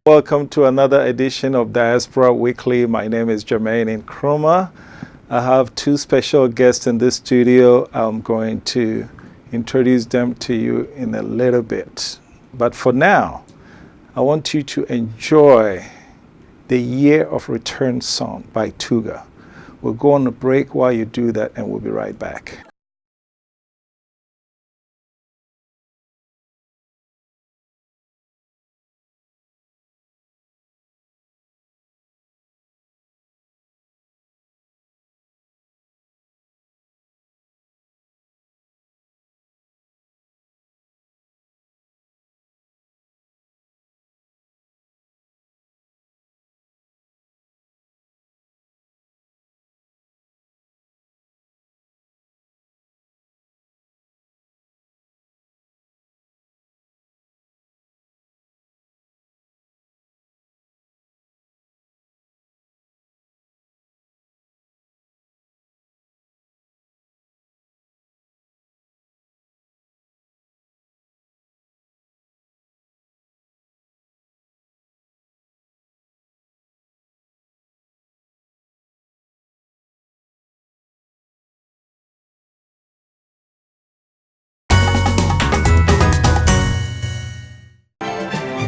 Welcome to another edition of Diaspora Weekly. My name is Jermaine Nkrumah. I have two special guests in this studio. I'm going to introduce them to you in a little bit. But for now, I want you to enjoy the Year of Return song by Tuga. We'll go on a break while you do that, and we'll be right back.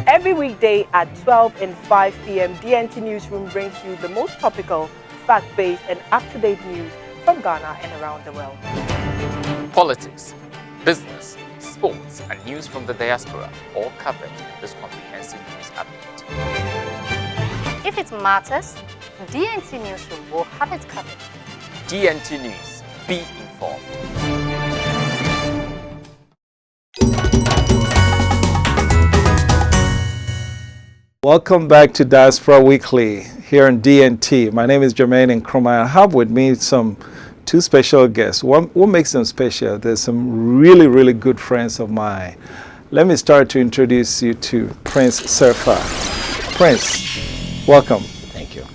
Every weekday at 12 and 5 p.m., DNT Newsroom brings you the most topical, fact-based, and up-to-date news from Ghana and around the world. Politics, business, sports, and news from the diaspora, all covered in this comprehensive news update. If it matters, DNT Newsroom will have it covered. DNT News, be informed. Welcome back to Diaspora Weekly here on DNT. My name is Jermaine Nkrumah. I have with me two special guests. What makes them special? There's some really good friends of mine. Let me start to introduce you to Prince Surfer. Prince, welcome. Thank you.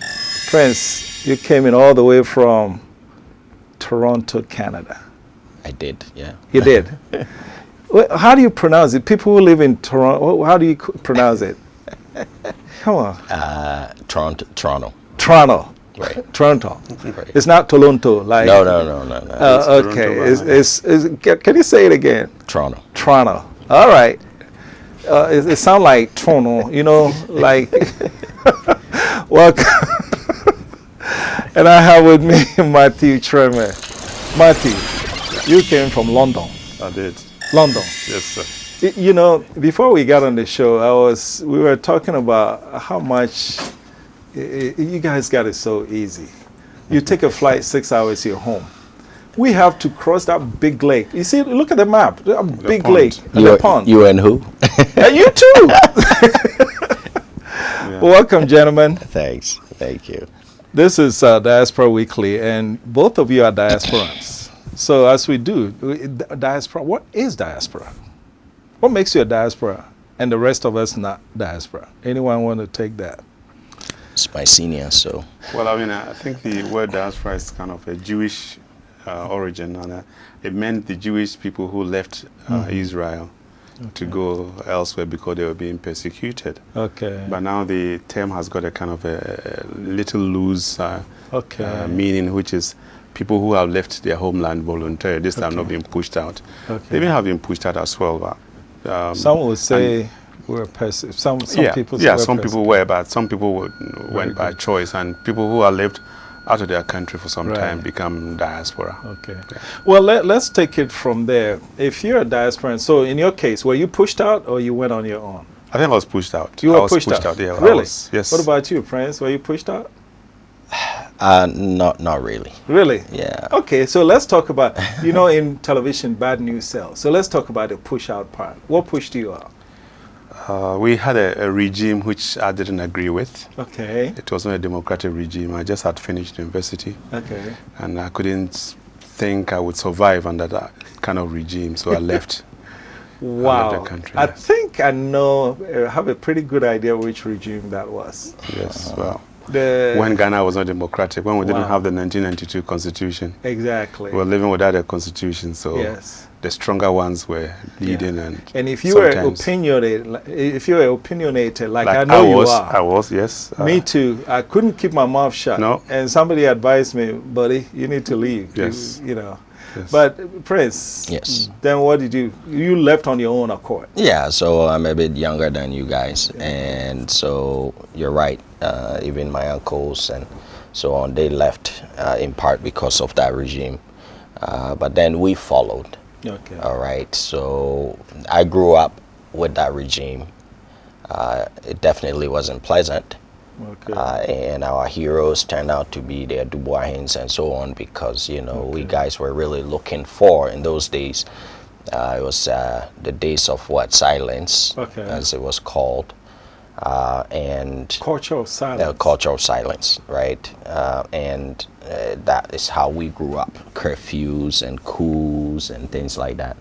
Prince, you came in all the way from Toronto, Canada. I did, yeah. You did? How do you pronounce it? People who live in Toronto, how do you pronounce it? Come on. Toronto. Toronto. Right. Toronto. Right. It's not Toronto. Like No. Okay. Can you say it again? Toronto. Toronto. All right. It sounds like Toronto, like. Welcome. And I have with me Matthew Tremor. Matthew, you came from London. I did. London. Yes, sir. Before we got on the show, we were talking about how much you guys got it so easy. You take a flight, 6 hours, you're home. We have to cross that big lake. You see, look at the map. That big lake, the pond. You and who? And you too. Yeah. Welcome, gentlemen. Thanks. Thank you. This is Diaspora Weekly, and both of you are diasporans. So as we do, diaspora, what is diaspora? What makes you a diaspora and the rest of us not diaspora? Anyone want to take that? It's my senior, so. Well, I think the word diaspora is kind of a Jewish origin, and it meant the Jewish people who left Israel to go elsewhere because they were being persecuted. Okay. But now the term has got a kind of a little loose meaning, which is people who have left their homeland voluntarily, this time not being pushed out. Okay. They may have been pushed out as well, but some would say we're some people say some people were, but some people went by choice, and people who are left out of their country for some time become diaspora. Okay. Yeah. Well, let's take it from there. If you're a diaspora, so in your case, were you pushed out or you went on your own? I think I was pushed out. You were pushed out? Yeah. Really? Yes. What about you, Prince? Were you pushed out? Not really. Really? Yeah. Okay, so let's talk about, in television, bad news sells. So let's talk about the push out part. What pushed you out? We had a regime which I didn't agree with. Okay. It was not a democratic regime. I just had finished university. Okay. And I couldn't think I would survive under that kind of regime, so I left. Wow. I left the country. I think I have a pretty good idea which regime that was. Yes, well. when Ghana was not democratic, when we didn't Wow. have the 1992 constitution. Exactly. We were living without a constitution, so Yes. the stronger ones were leading, Yeah. and if you were sometimes- opinionated, like I like know was, you are. I was, yes. Me too. I couldn't keep my mouth shut. No. And somebody advised me, buddy, you need to leave. Yes. You know. Yes. But Prince. Yes. Then what did you? You left on your own accord. Yeah, so I'm a bit younger than you guys, and so you're right. Even my uncles and so on, they left in part because of that regime. But then we followed. Okay. All right, so I grew up with that regime. It definitely wasn't pleasant. Okay. And our heroes turned out to be their Dubois and so on, because you know we guys were really looking for in those days. It was the days of silence, Okay. as it was called, and Culture of silence. culture of silence, right? And that is how we grew up: curfews and coups and things like that.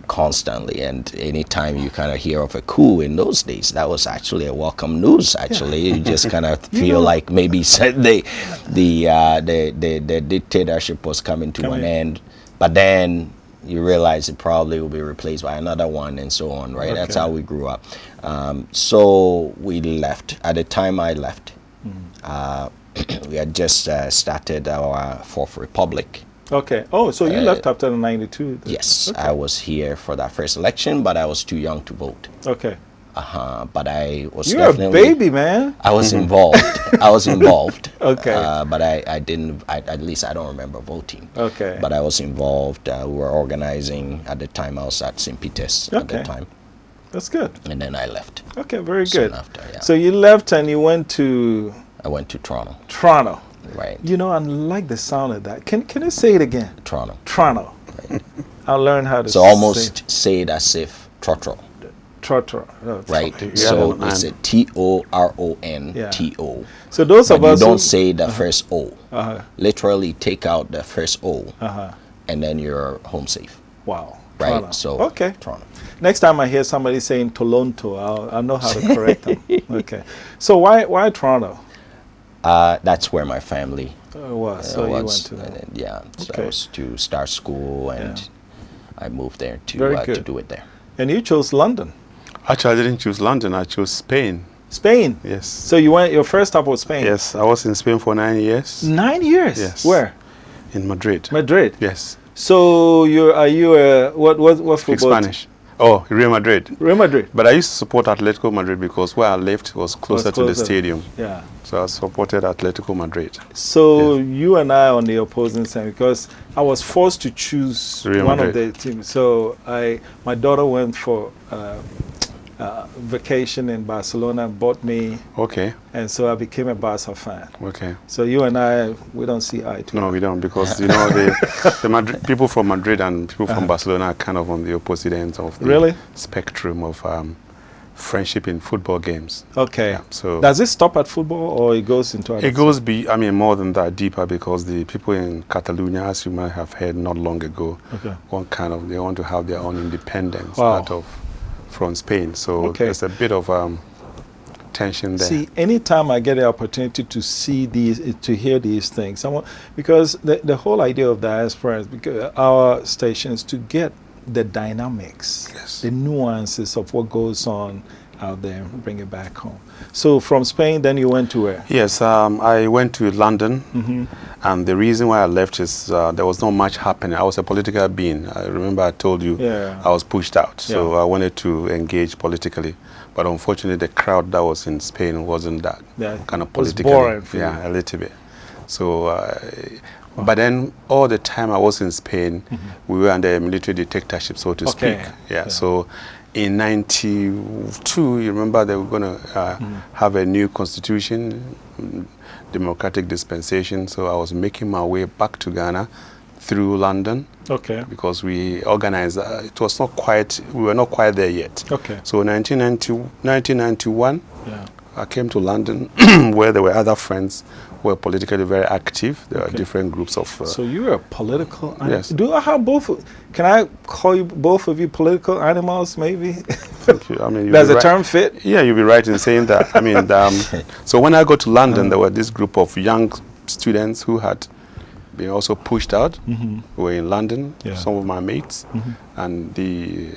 Constantly, and anytime you kind of hear of a coup in those days, that was actually a welcome news. Actually, you just kind of feel like maybe the dictatorship was coming to an end, but then you realize it probably will be replaced by another one, and so on. Right? That's Okay. how we grew up. So we left. At the time I left, we had just started our Fourth Republic. Okay. Oh, so you left after the 92. then. Yes, Okay. I was here for that first election, but I was too young to vote. Okay. But I was You're a definitely baby, man. I was involved. I was involved. Okay. But I didn't. At least I don't remember voting. Okay. But I was involved. We were organizing at the time. I was at St. Peter's at the Okay. time, That's good. and then I left. Okay, very Soon good. after, yeah. So you left and you went to I went to Toronto. Toronto. Right. You know, I like the sound of that. Can you say it again? Toronto. Toronto. I'll learn how to So almost say it as if Trotro. Toronto. Right. Yeah, So an it's a and. Toronto. So those But of you us don't who, say the first O. Uh-huh. Literally take out the first O, Uh-huh. and then you're home safe. Wow. Right. Toronto. So okay. Toronto. Next time I hear somebody saying Toronto, I'll know how to correct them. Okay. So why Toronto? That's where my family Was so you went was. to And that. then, yeah, so Okay. I was to start school, and Yeah. I moved there Very to good. do it there. And you chose London, Actually, I didn't choose London. I chose Spain. Spain. Yes. So you went. Your first stop was Spain. Yes, I was in Spain for 9 years. 9 years. Yes. Where? In Madrid. Madrid. Yes. So are you a what Speak football? Spanish. Oh, Real Madrid. Real Madrid. But I used to support Atletico Madrid because where I lived was closer to the closer. stadium. Yeah. So I supported Atletico Madrid. So Yeah. you and I on the opposing side, because I was forced to choose Real one of Madrid. the teams. So my daughter went for vacation in Barcelona and bought me, Okay. and so I became a Barca fan. Okay. So you and I, we don't see eye to No, eye. we don't, because you know the Madrid, people from Madrid and people from Barcelona are kind of on the opposite ends of the Really? spectrum of friendship in football games. Okay. Yeah, so Does it stop at football or it goes into other it goes more than that, deeper, because the people in Catalonia, as you might have heard not long ago, Okay. they want to have their own independence Wow. from Spain. So Okay. there's a bit of tension there. See, anytime I get the opportunity to see these, to hear these things, because the whole idea of diaspora is because our station is to get the dynamics, Yes. the nuances of what goes on out there and bring it back home. So from Spain, then you went to where? Yes, I went to London, Mm-hmm. and the reason why I left is there was not much happening. I was a political being. I remember I told you Yeah. I was pushed out, so Yeah. I wanted to engage politically. But unfortunately, the crowd that was in Spain wasn't that Yeah, kind of it was political. boring for Yeah, you. a little bit. So, but then all the time I was in Spain, we were under a military dictatorship, so to Okay. speak. Yeah. So in 92, you remember they were going to have a new constitution, democratic dispensation. So I was making my way back to Ghana through London, Okay. because we organized. It was not quite. We were not quite there yet. Okay. So 1991, Yeah. I came to London, where there were other friends who were politically very active. There were Okay. different groups of. So you're a political animal. Yes. Do I have both? Can I call you both of you political animals, maybe? Thank you. I mean, Does the term fit? Yeah, you'll be right in saying that. I mean, so when I got to London, there were this group of young students who had been also pushed out. Mm-hmm. Who were in London, Yeah. some of my mates, Mm-hmm. and the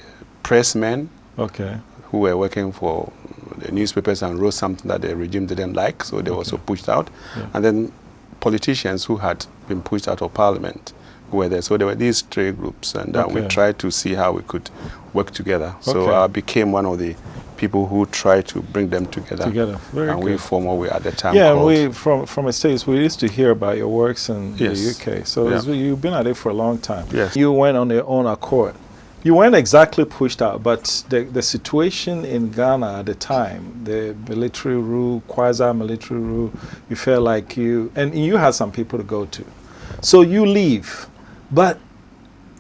pressmen Okay. who were working for the newspapers and wrote something that the regime didn't like, so they were also pushed out. Yeah. And then politicians who had been pushed out of parliament who were there. So there were these three groups, and we Okay. tried to see how we could work together. So Okay. I became one of the people who tried to bring them together. Very and good. we formed what we at the time Yeah, called. we from the States, we used to hear about your works in Yes. the UK. So Yeah. you've been at it for a long time. Yes. You went on your own accord. You weren't exactly pushed out, but the situation in Ghana at the time, the military rule, quasi-military rule, you felt like you had some people to go to. So you leave. But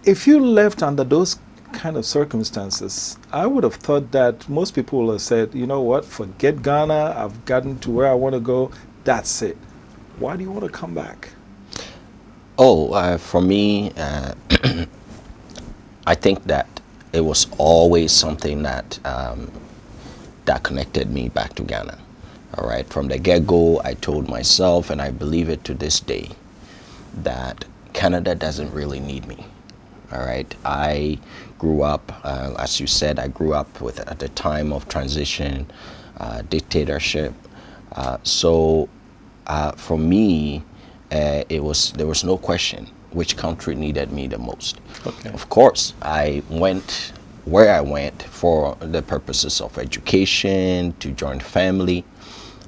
if you left under those kind of circumstances, I would have thought that most people would have said, you know what, forget Ghana, I've gotten to where I want to go, that's it. Why do you want to come back? For me, I think that it was always something that that connected me back to Ghana. All right, from the get-go, I told myself, and I believe it to this day, that Canada doesn't really need me. All right, I grew up, as you said, I grew up with at the time of transition, dictatorship. So for me, there was no question which country needed me the most. Okay. Of course, I went where I went for the purposes of education, to join family,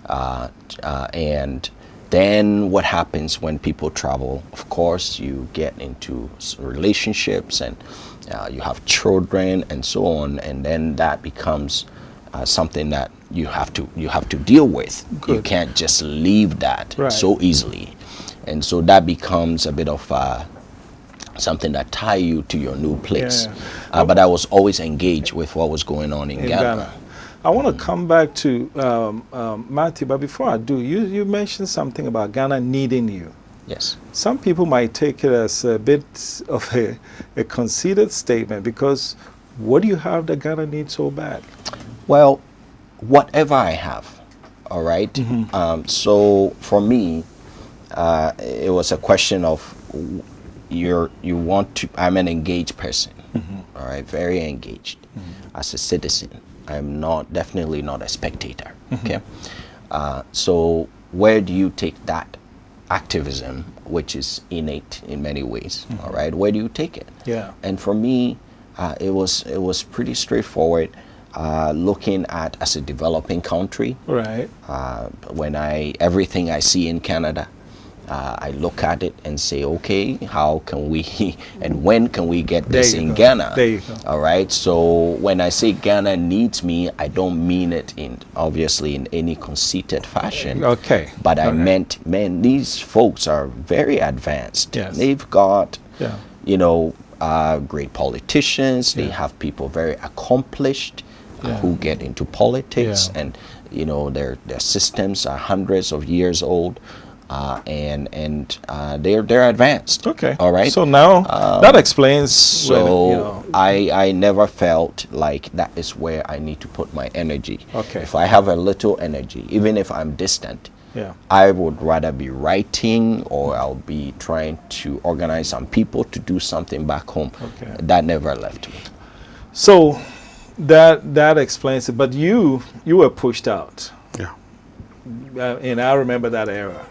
and then what happens when people travel? Of course, you get into relationships, and you have children and so on, and then that becomes something that you have to deal with. Good. You can't just leave that Right. so easily, and so that becomes a bit of something that tie you to your new place. Yeah. But I was always engaged with what was going on in Ghana. I want to come back to Matthew, but before I do, you mentioned something about Ghana needing you. Yes. Some people might take it as a bit of a conceited statement, because what do you have that Ghana needs so bad? Well, whatever I have, all right? So for me, it was a question of I'm an engaged person, all right, very engaged as a citizen. I'm definitely not a spectator, okay? So where do you take that activism, which is innate in many ways, all right? Where do you take it? Yeah. And for me, it was pretty straightforward. Looking at as a developing country, Right. when everything I see in Canada, I look at it and say, okay, how can we and when can we get this in Ghana? There you go. All right. So when I say Ghana needs me, I don't mean it obviously in any conceited fashion. Okay. But I Okay. meant, man, these folks are very advanced. Yes. They've got, Yeah. great politicians. They Yeah. have people very accomplished Yeah. who get into politics, Yeah. and their systems are hundreds of years old, and they're advanced. Okay. All right. So now that explains. So I never felt like that is where I need to put my energy. Okay. If I have a little energy, even if I'm distant, Yeah. I would rather be writing, or I'll be trying to organize some people to do something back home. Okay. That never left me. So that explains it. But you were pushed out, Yeah. and I remember that era.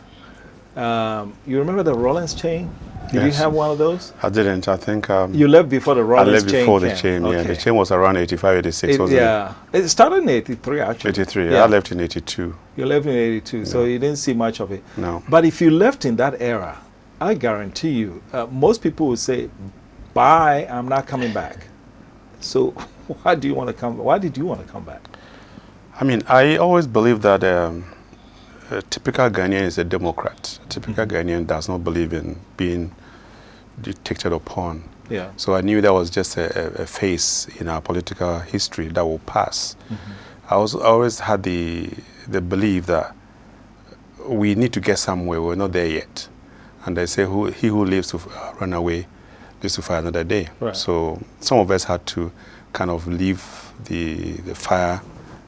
You remember the Rollins chain? Did you Yes. have one of those? I didn't. I think You left before the I Rollins left chain before the came. chain. Yeah, Okay. the chain was around 85, 86, wasn't Yeah, it started in '83 actually. 83. Yeah. I left in 82. You left in '82, so you didn't see much of it. No. But if you left in that era, I guarantee you, most people would say, "Bye, I'm not coming back." So, why did you want to come back? I mean, I always believe that a typical Ghanaian is a Democrat. A typical Ghanaian does not believe in being dictated upon. Yeah. So I knew that was just a phase in our political history that will pass. I always had the belief that we need to get somewhere. We're not there yet. And they say, he who lives to run away lives to fight another day. Right. So some of us had to kind of leave the fire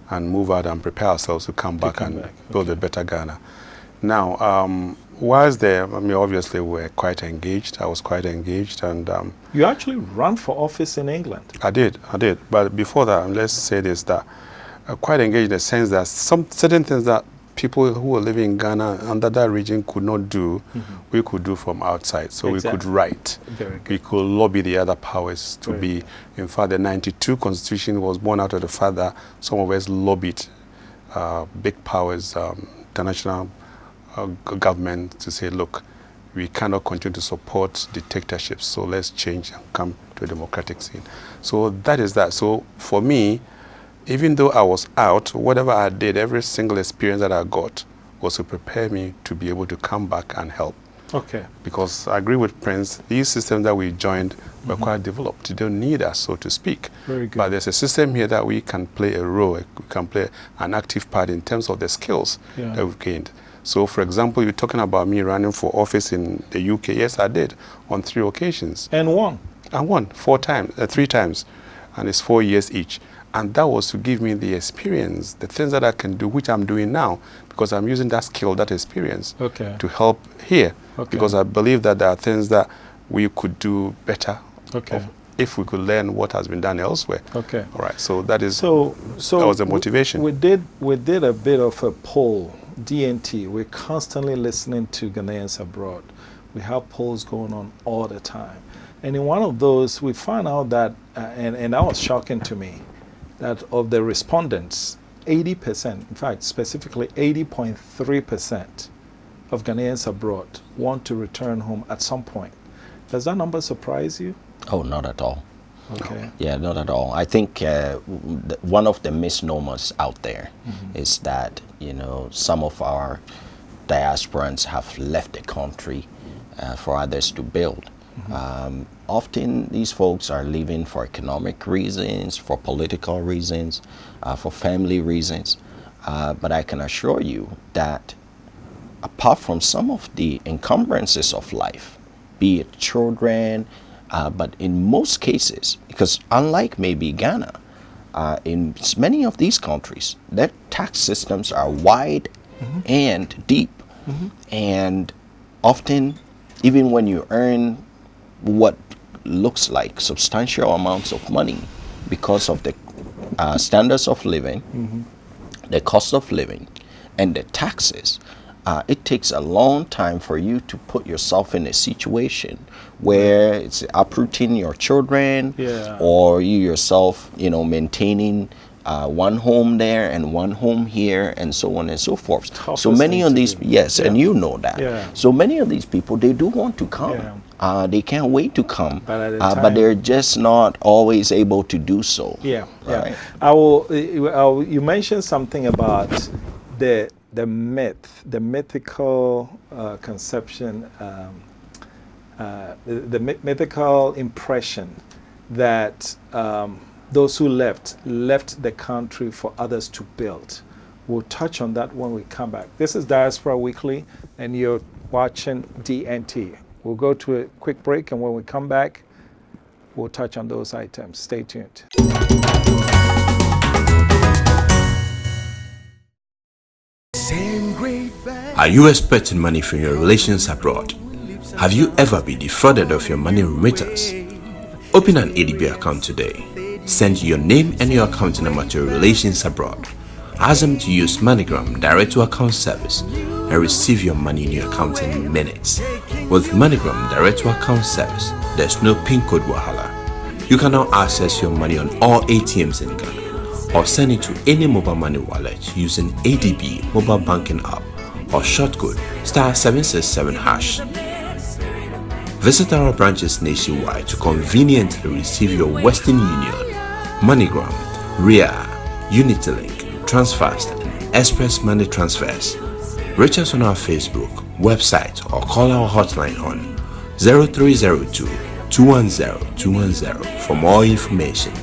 and move out and prepare ourselves to come back and build a better Ghana. Now, whilst there, I mean, obviously we're quite engaged. I was quite engaged, and you actually ran for office in England. I did. But before that, let's say this: that quite engaged in the sense that some certain things that people who were living in Ghana under that region could not do, we could do from outside. So we could write. We could lobby the other powers to be. In fact, the '92 Constitution was born out of the fact that some of us lobbied big powers, international government, to say, look, we cannot continue to support dictatorships, so let's change and come to a democratic scene. So that is that. So for me, even though I was out, whatever I did, every single experience that I got was to prepare me to be able to come back and help. Okay. Because I agree with Prince, these systems that we joined were quite developed. They don't need us, so to speak. Very good. But there's a system here that we can play a role, we can play an active part in terms of the skills that we've gained. So, for example, you're talking about me running for office in the UK. Yes, I did, on 3 occasions. And won? I won 3 times, and it's 4 years each. And that was to give me the experience, the things that I can do, which I'm doing now, because I'm using that skill, that experience, to help here. Because I believe that there are things that we could do better if we could learn what has been done elsewhere. Okay. All right. So that is so that was the motivation. We did a bit of a poll. DNT. We're constantly listening to Ghanaians abroad. We have polls going on all the time, and in one of those, we found out that, and that was shocking to me, that of the respondents, 80%, in fact, specifically 80.3% of Ghanaians abroad want to return home at some point. Does that number surprise you? Oh, not at all. Okay. Yeah, not at all. I think one of the misnomers out there is that, you know, some of our diasporans have left the country for others to build. Often these folks are leaving for economic reasons, for political reasons, for family reasons. But I can assure you that apart from some of the encumbrances of life, be it children, but in most cases, because unlike maybe Ghana, in many of these countries, their tax systems are wide and deep. And often, even when you earn what looks like substantial amounts of money because of the standards of living, the cost of living, and the taxes, it takes a long time for you to put yourself in a situation where it's uprooting your children, or you yourself, you know, maintaining one home there and one home here, and so on and so forth. So many of these, and you know that. So many of these people, they do want to come. They can't wait to come, but they're just not always able to do so. Right? You mentioned something about the mythical conception, the mythical impression that those who left the country for others to build. We'll touch on that when we come back. This is Diaspora Weekly, and you're watching DNT. We'll go to a quick break, and when we come back, we'll touch on those items. Stay tuned. Are you expecting money from your relations abroad? Have you ever been defrauded of your money remittance? Open an ADB account today. Send your name and your account number to your relations abroad. Ask them to use MoneyGram direct to account service and receive your money in your account in minutes. With MoneyGram direct to account service, there's no PIN code wahala. You can now access your money on all ATMs in Ghana, or send it to any mobile money wallet using ADB mobile banking app or shortcode *767#. Visit our branches nationwide to conveniently receive your Western Union, MoneyGram, RIA, Unitylink, Transfast, and Express Money Transfers. Reach us on our Facebook, website, or call our hotline on 0302 210 210 for more information.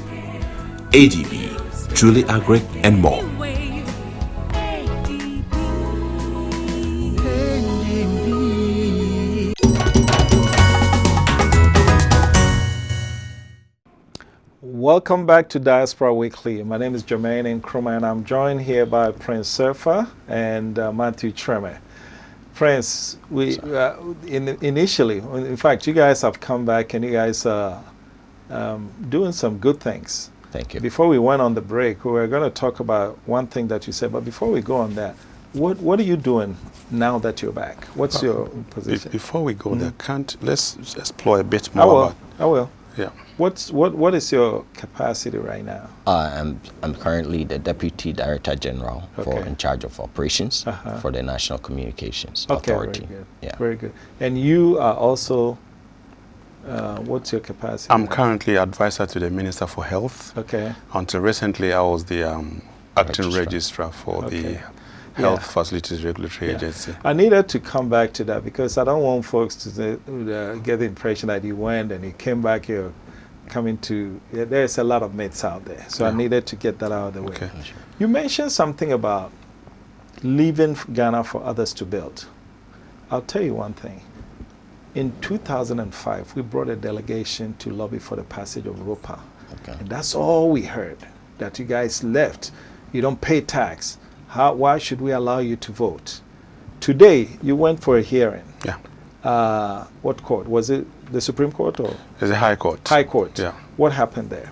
ADB, truly agri and more. Welcome back to Diaspora Weekly. My name is Jermaine Nkrumah, and I'm joined here by Prince Surfer and Matthew Treme. Prince, initially, in fact, you guys have come back and you guys are doing some good things. Thank you. Before we went on the break, we were going to talk about one thing that you said, but before we go on that, what are you doing now that you're back? What's your position? Before we go there, let's explore a bit more I will. Yeah. What is your capacity right now? I'm currently the Deputy Director General in charge of operations for the National Communications Authority. Very good. Yeah. Very good. And you are also, what's your capacity? I'm currently advisor to the Minister for Health. Okay. Until recently, I was the acting registrar for the Health Facilities Regulatory Agency. I needed to come back to that because I don't want folks to get the impression that you went and you came back here coming to, there's a lot of myths out there. So I needed to get that out of the way. Okay. You mentioned something about leaving Ghana for others to build. I'll tell you one thing. In 2005, we brought a delegation to lobby for the passage of ROPA. Okay. And that's all we heard, that you guys left. You don't pay tax. Why should we allow you to vote? Today, you went for a hearing. Yeah. What court? Was it the Supreme Court or? It's a High Court. High Court. Yeah. What happened there?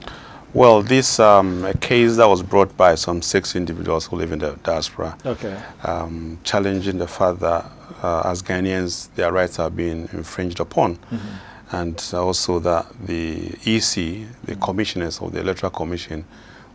Well, this a case that was brought by some 6 individuals who live in the diaspora, challenging the fact that as Ghanaians, their rights are being infringed upon, and also that the EC, the commissioners of the Electoral Commission,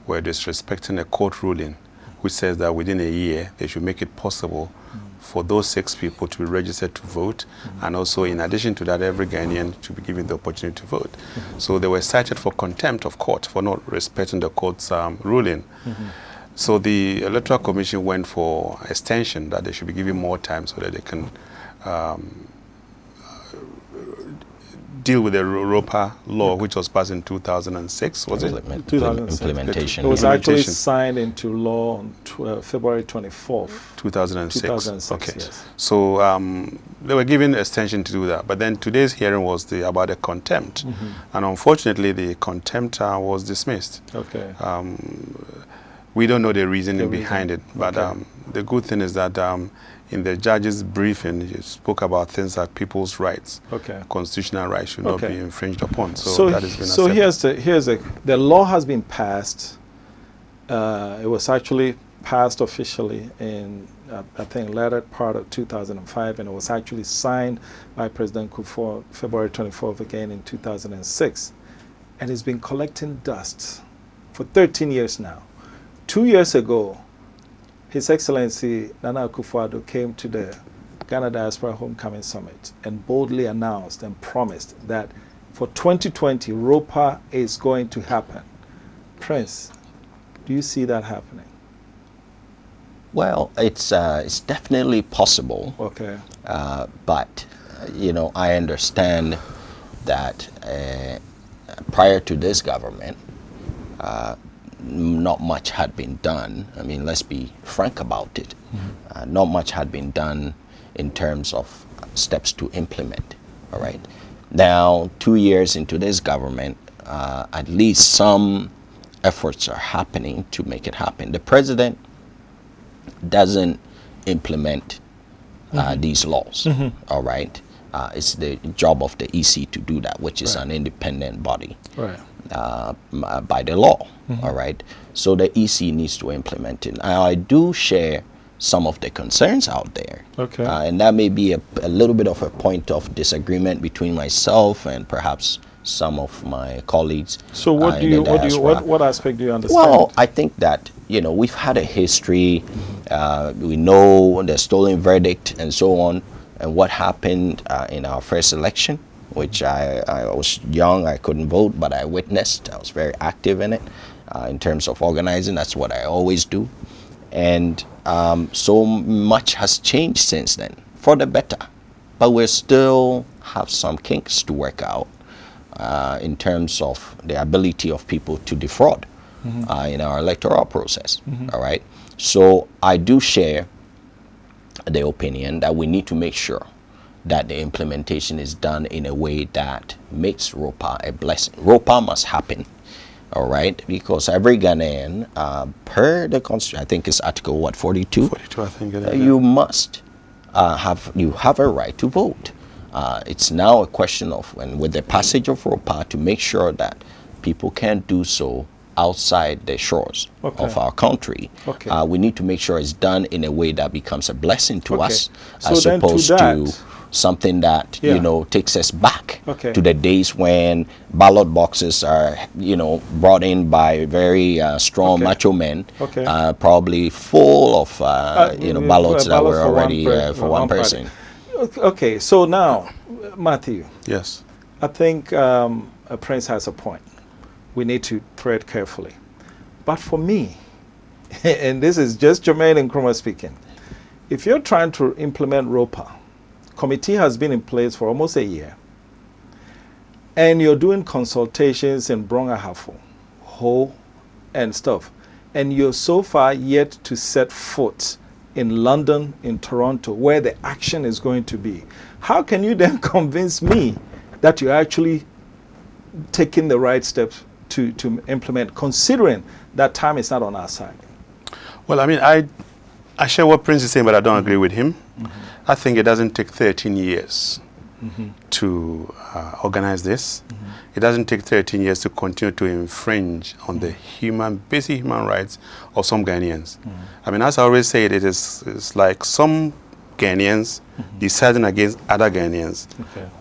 were disrespecting a court ruling which says that within a year they should make it possible for those 6 people to be registered to vote, and also in addition to that, every Ghanaian to be given the opportunity to vote. So they were cited for contempt of court for not respecting the court's ruling. So the Electoral Commission went for extension, that they should be given more time so that they can deal with the ROPA law, which was passed in 2006, was it? 2006. Implementation. It was actually signed into law on February 24th. 2006. 2006, okay. Yes. So they were given extension to do that. But then today's hearing was about the contempt. And unfortunately, the contempt was dismissed. Okay. We don't know the reasoning behind it. But the good thing is that in the judge's briefing, he spoke about things like people's rights, constitutional rights should not be infringed upon. So that has been accepted. The law has been passed. It was actually passed officially in, I think, latter part of 2005, and it was actually signed by President Kufuor February 24th again in 2006. And it's been collecting dust for 13 years now. 2 years ago, His Excellency Nana Akufo-Addo came to the Ghana Diaspora Homecoming Summit and boldly announced and promised that for 2020, ROPA is going to happen. Prince, do you see that happening? Well, it's definitely possible. Okay. But, I understand that prior to this government, not much had been done. I mean, let's be frank about it. Not much had been done in terms of steps to implement. All right. Now, 2 years into this government, at least some efforts are happening to make it happen. The president doesn't implement these laws. All right. It's the job of the EC to do that, which is an independent body. Right. By the law, all right? So the EC needs to implement it. Now, I do share some of the concerns out there. Okay. And that may be a little bit of a point of disagreement between myself and perhaps some of my colleagues. So what aspect do you understand? Well, I think that, we've had a history. We know the stolen verdict and so on, and what happened in our first election, which I was young, I couldn't vote, but I witnessed. I was very active in it in terms of organizing. That's what I always do. And so much has changed since then, for the better. But we still have some kinks to work out in terms of the ability of people to defraud in our electoral process. All right. So I do share the opinion that we need to make sure that the implementation is done in a way that makes ROPA a blessing. ROPA must happen, all right, because every Ghanaian, per the Constitution, I think it's Article what, 42? 42, I think it is. You must have a right to vote. It's now a question of, and with the passage of ROPA, to make sure that people can do so outside the shores of our country. We need to make sure it's done in a way that becomes a blessing to us, as opposed to something that you know, takes us back to the days when ballot boxes are, you know, brought in by very strong macho men, probably full of you know, ballots that were already for one person. Okay, so now, Matthew. Yes. I think Prince has a point. We need to tread carefully. But for me, and this is just Jermaine and Nkrumah speaking, if you're trying to implement ROPA, committee has been in place for almost a year, and you're doing consultations in Brongahafo, Ho, and stuff, and you're so far yet to set foot in London, in Toronto, where the action is going to be, how can you then convince me that you're actually taking the right steps to implement, considering that time is not on our side? Well, I mean, I share what Prince is saying, but I don't agree with him. I think it doesn't take 13 years to organize this. It doesn't take 13 years to continue to infringe on the basic human rights of some Ghanaians. I mean, as I always say, it's like some Ghanaians deciding against other Ghanaians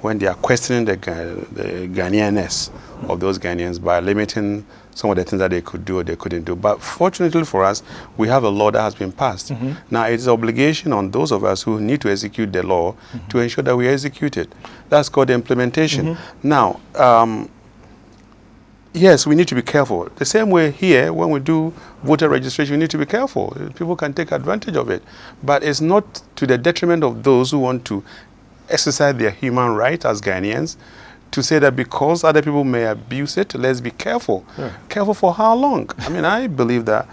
when they are questioning the Ghanaianness of those Ghanaians by limiting some of the things that they could do or they couldn't do. But fortunately for us, we have a law that has been passed. Now, it is an obligation on those of us who need to execute the law to ensure that we execute it. That's called the implementation. Now, yes, we need to be careful. The same way here, when we do voter registration, we need to be careful. People can take advantage of it. But it's not to the detriment of those who want to exercise their human right as Ghanaians, to say that because other people may abuse it, let's be careful. Careful for how long? I mean, I believe that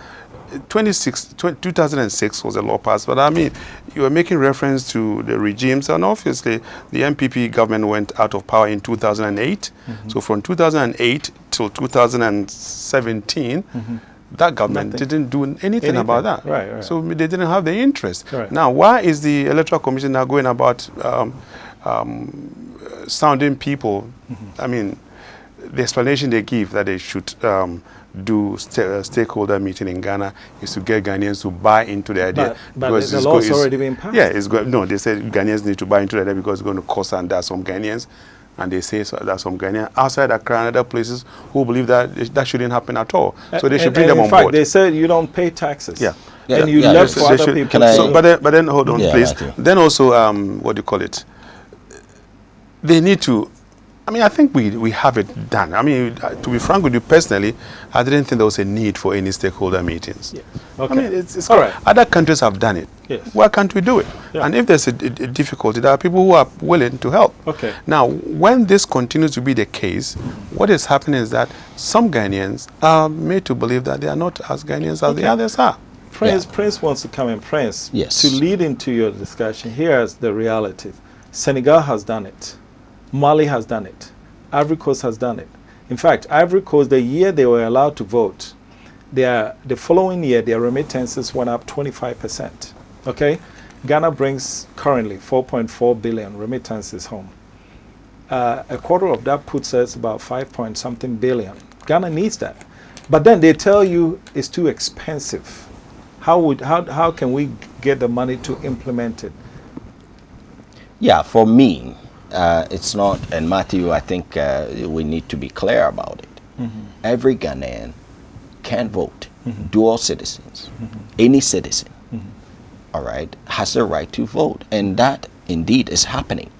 2006 was a law passed, but I mean, you were making reference to the regimes, and obviously the MPP government went out of power in 2008. So from 2008 till 2017, that government didn't do anything about that. So they didn't have the interest. Now, why is the Electoral Commission now going about sounding people? I mean, the explanation they give that they should do stakeholder meeting in Ghana is to get Ghanaians to buy into the idea. But the law's already been passed. Yeah, no, they said Ghanaians need to buy into the idea because it's going to cost, and there are some Ghanaians, and they say there are some Ghanaians outside Accra and other places who believe that that shouldn't happen at all. So they should bring them on board. They said you don't pay taxes. And you left for other people. But then hold on, please. Then also, what do you call it? They need to, I mean, I think we have it done. I mean, to be frank with you personally, I didn't think there was a need for any stakeholder meetings. I mean, it's all right. Other countries have done it. Why can't we do it? And if there's a difficulty, there are people who are willing to help. Now, when this continues to be the case, what is happening is that some Ghanaians are made to believe that they are not as Ghanaians as the others are. Prince wants to come in. Prince, to lead into your discussion, here's the reality. Senegal has done it. Mali has done it. Ivory Coast has done it. In fact, Ivory Coast, the year they were allowed to vote, the following year, their remittances went up 25%. Okay? Ghana brings currently 4.4 billion remittances home. A quarter of that puts us about 5-point-something billion. Ghana needs that. But then they tell you it's too expensive. How can we get the money to implement it? Yeah, for me, it's not, and Matthew, I think we need to be clear about it. Every Ghanaian can vote, dual citizens, any citizen, all right, has the right to vote, and that indeed is happening.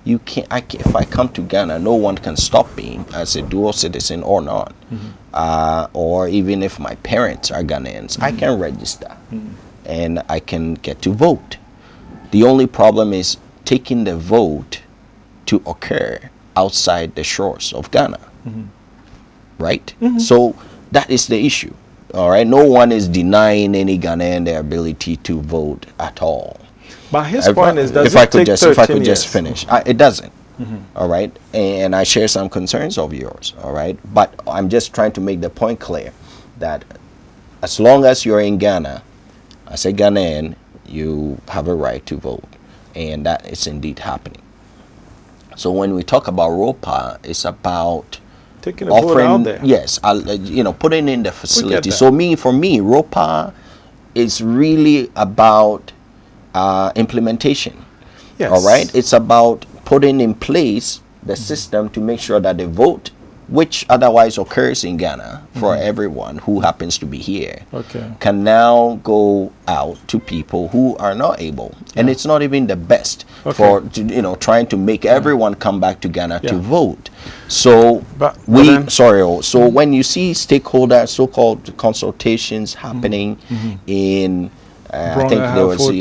You can't, if I come to Ghana, no one can stop me as a dual citizen or not, or even if my parents are Ghanaians, I can register, and I can get to vote. The only problem is taking the vote to occur outside the shores of Ghana, right? So that is the issue, all right? No one is denying any Ghanaian their ability to vote at all. But his point is that if I could just finish, it doesn't. all right, and I share some concerns of yours, all right, but I'm just trying to make the point clear that as long as you're in Ghana, as a Ghanaian, you have a right to vote, and that is indeed happening. So when we talk about ROPA, it's about taking a vote out there. Yes, putting in the facility. So for me, ROPA is really about implementation. Yes. All right, it's about putting in place the system to make sure that the vote, which otherwise occurs in Ghana for everyone who happens to be here, can now go out to people who are not able. And it's not even the best for trying to make everyone come back to Ghana to vote. So when you see stakeholder so-called consultations happening in I think there was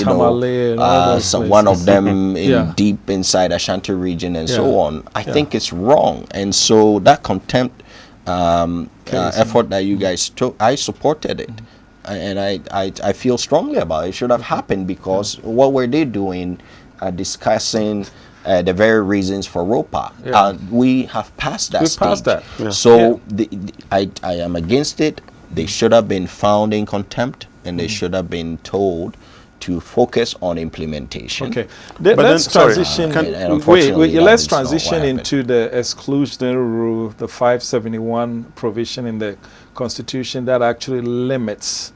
one of them deep inside Ashanti region and so on. I think it's wrong, and so that contempt effort that you guys took, I supported it, and I feel strongly about it. It should have happened because what were they doing? Discussing the very reasons for ROPA. We have passed that stage. So I am against it. They should have been found in contempt, and they should have been told to focus on implementation. Okay, let's transition. Let's transition into the exclusionary rule, the 571 provision in the Constitution that actually limits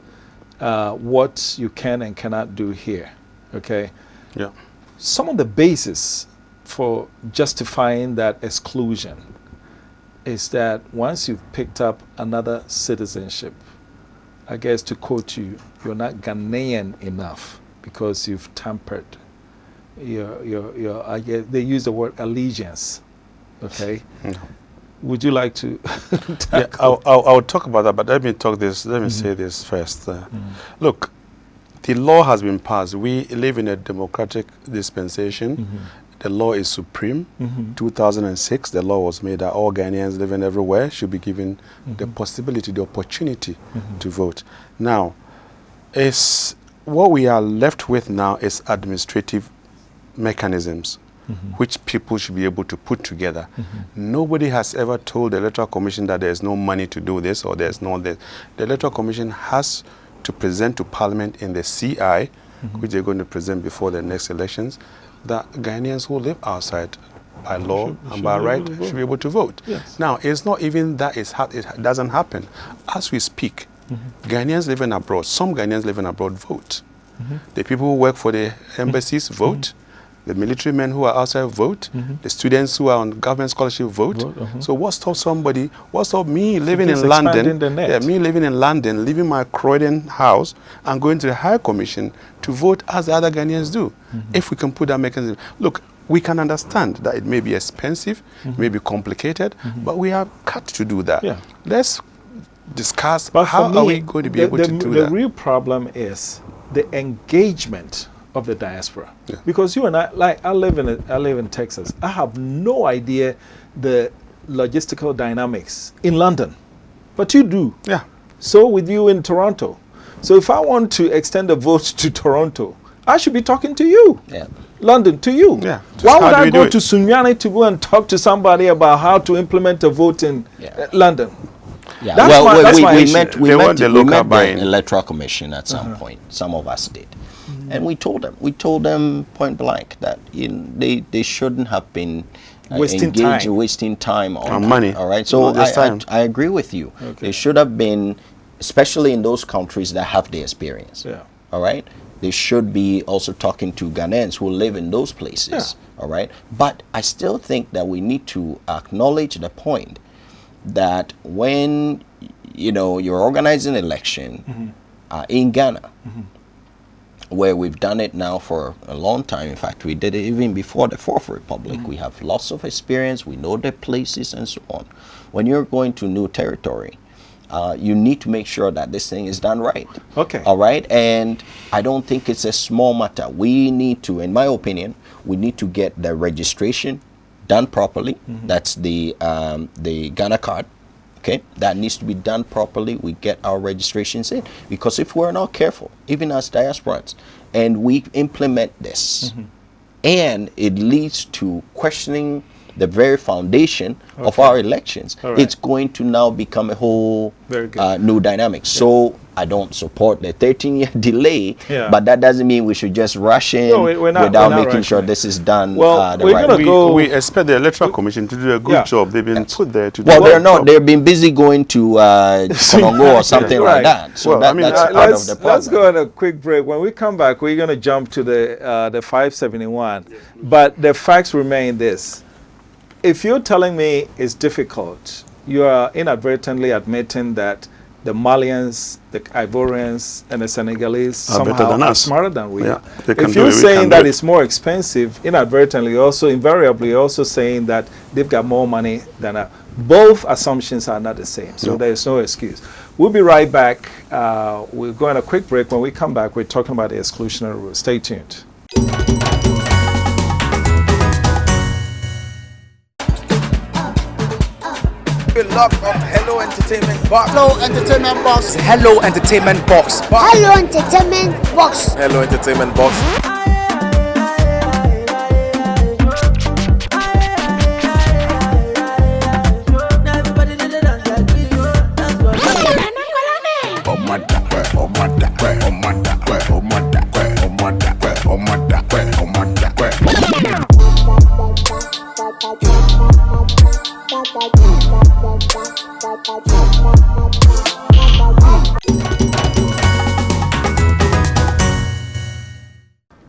what you can and cannot do here. Okay. Yeah. Some of the basis for justifying that exclusion is that once you've picked up another citizenship, I guess to quote you, you're not Ghanaian enough because you've tampered. I guess they use the word allegiance. Okay. No. Would you like to? I'll talk about that, but let me say this first. Look, the law has been passed. We live in a democratic dispensation. The law is supreme. 2006, the law was made that all Ghanaians living everywhere should be given the possibility, the opportunity to vote. Now, what we are left with now is administrative mechanisms which people should be able to put together. Nobody has ever told the Electoral Commission that there's no money to do this or there's no this. The Electoral Commission has to present to Parliament in the CI, which they're going to present before the next elections, that Ghanaians who live outside by law and by right should be able to vote. Yes. Now, it's not even that it doesn't happen. As we speak, Ghanaians living abroad, some Ghanaians living abroad vote. The people who work for the embassies vote. The military men who are outside vote. The students who are on government scholarship vote. So what stops me living in London, leaving my Croydon house and going to the High Commission to vote as the other Ghanaians do? If we can put that mechanism. Look, we can understand that it may be expensive, may be complicated, but we are cut to do that. Let's discuss how are we going to be able to do that. The real problem is the engagement of the diaspora, because you and I live in Texas. I have no idea the logistical dynamics in London, but you do. Yeah. So with you in Toronto. So if I want to extend the vote to Toronto, I should be talking to you. Yeah. London, to you. Yeah. Why would I go to Sunyani to go and talk to somebody about how to implement a vote in London? Yeah. That's my we issue. met the Electoral Commission at some point. Some of us did. And we told them point blank that they shouldn't have been wasting time on money. All right. So I agree with you. Okay. They should have been, especially in those countries that have the experience. Yeah. All right. They should be also talking to Ghanaians who live in those places. All right. But I still think that we need to acknowledge the point that when you're organizing an election in Ghana, where we've done it now for a long time. In fact, we did it even before the Fourth Republic. We have lots of experience. We know the places and so on. When you're going to new territory, you need to make sure that this thing is done right. Okay. All right. And I don't think it's a small matter. We need to, in my opinion, we need to get the registration done properly. That's the Ghana card. Okay, that needs to be done properly. We get our registrations in, because if we're not careful, even as diasporans, and we implement this, and it leads to questioning the very foundation of our elections. All right. It's going to now become a whole Very good. new dynamic. So I don't support the 13-year delay, Yeah. but that doesn't mean we should just rush in No, we're not without rushing making sure it. this is done Well, the we're right gonna way. go- We expect the Electoral Commission to do a good Yeah. job. They've been put there to do Well, a they're good not. job. They've been busy going to Konongo or something Right. like that. So Well, that, I mean, that's part let's, of the problem. let's go on a quick break. When we come back, we're going to jump to the 571. But the facts remain this. If you're telling me it's difficult, you are inadvertently admitting that the Malians, the Ivorians, and the Senegalese Are better somehow than are us. smarter than we Yeah, are. they can If do you're it, we saying can that do it. it's more expensive, inadvertently, also invariably, also saying that they've got more money than us. Both assumptions are not the same, so No. there's no excuse. We'll be right back. We'll go on a quick break. When we come back, we're talking about the exclusionary rule. Stay tuned. Lock up Hello Entertainment Box. Hello Entertainment Box. Hello Entertainment Box. Hello Entertainment Box. Hello Entertainment Box.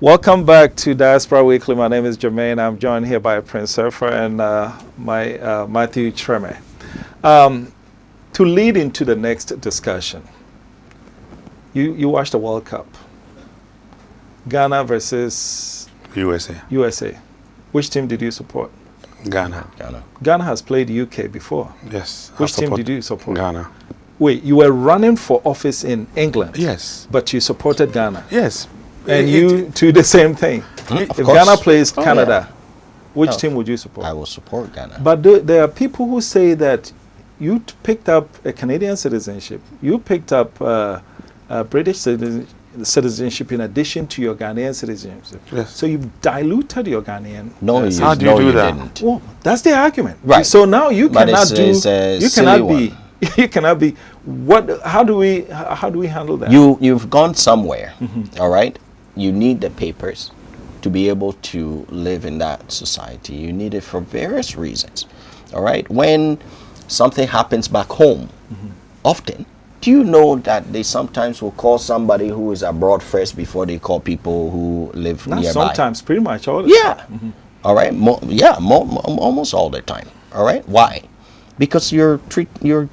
Welcome back to Diaspora Weekly. My name is Jermaine. I'm joined here by Prince Surfer and my Matthew Treme. To lead into the next discussion, you watched the World Cup. Ghana versus USA. USA. Which team did you support? Ghana. Ghana has played UK before. Yes. Which team did you support? Ghana. Wait, you were running for office in England. Yes. But you supported Ghana. Yes. And you do the same thing. Of If course. Ghana plays Canada, yeah. which Oh. team would you support? I will support Ghana. But there are people who say that you picked up a Canadian citizenship. You picked up British citizenship in addition to your Ghanaian citizenship. Yes. So you've diluted your Ghanaian. No, you, How do you no, do you that? didn't. Well, that's the argument. Right. So now you But cannot it's a you silly cannot be. You cannot be. What? How do we handle that? You've gone somewhere, all right? You need the papers to be able to live in that society. You need it for various reasons, all right? When something happens back home, often, do you know that they sometimes will call somebody who is abroad first before they call people who live Not nearby? sometimes, pretty much all the Yeah. All right. Almost all the time. All right. Why? Because you're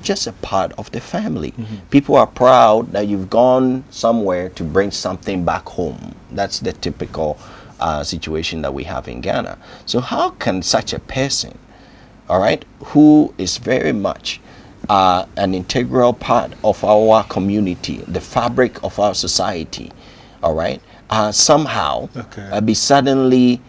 just a part of the family. People are proud that you've gone somewhere to bring something back home. That's the typical situation that we have in Ghana. So how can such a person, all right, who is very much an integral part of our community, the fabric of our society, all right, somehow be suddenly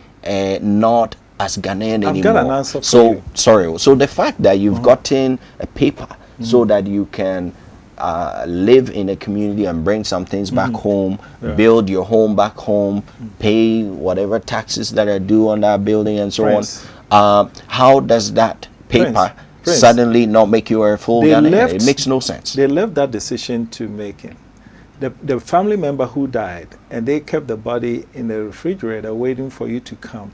not as Ghanaian I've anymore. got an answer for so you. sorry. So the fact that you've gotten a paper so that you can live in a community and bring some things back home, build your home back home, pay whatever taxes that are due on that building and so Prince. on. How does that paper Prince. suddenly not make you a full Ghanaian? It makes no sense. They left that decision to making. The family member who died, and they kept the body in the refrigerator waiting for you to come.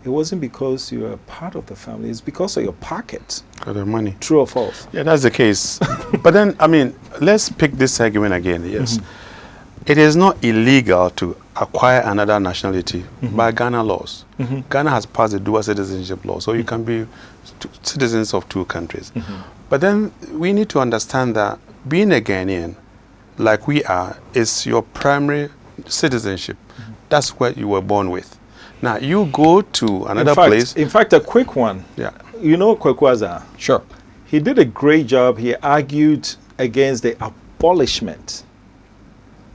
It wasn't because you were a part of the family. It's because of your pocket. Got the money. True or false? Yeah, that's the case. But then, I mean, let's pick this argument again. Yes. It is not illegal to acquire another nationality by Ghana laws. Ghana has passed the dual citizenship law, so you can be citizens of two countries. But then we need to understand that being a Ghanaian, like we are, is your primary citizenship. That's what you were born with. Now, you go to another place. In fact, a quick one. Yeah. You know Kwekwaza? Sure. He did a great job. He argued against the abolishment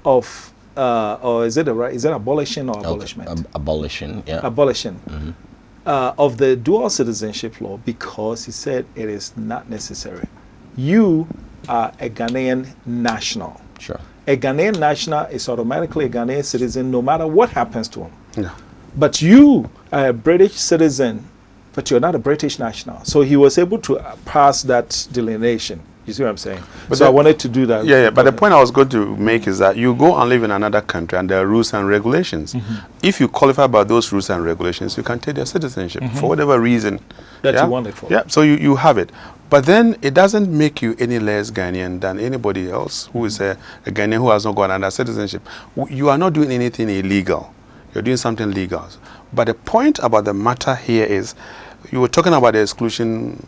of, or is it abolition or abolishment? Abolition, yeah. Abolition of the dual citizenship law, because he said it is not necessary. You are a Ghanaian national. Sure. A Ghanaian national is automatically a Ghanaian citizen no matter what happens to him. Yeah. But you are a British citizen but you're not a British national. So he was able to pass that delineation. You see what I'm saying? But so I wanted to do that. Yeah. But the point I was going to make is that you go and live in another country and there are rules and regulations. If you qualify by those rules and regulations, you can take their citizenship for whatever reason that you want it for. Yeah. So you have it. But then it doesn't make you any less Ghanaian than anybody else who is a Ghanaian who has not got under citizenship. You are not doing anything illegal. You're doing something legal. But the point about the matter here is, you were talking about the exclusion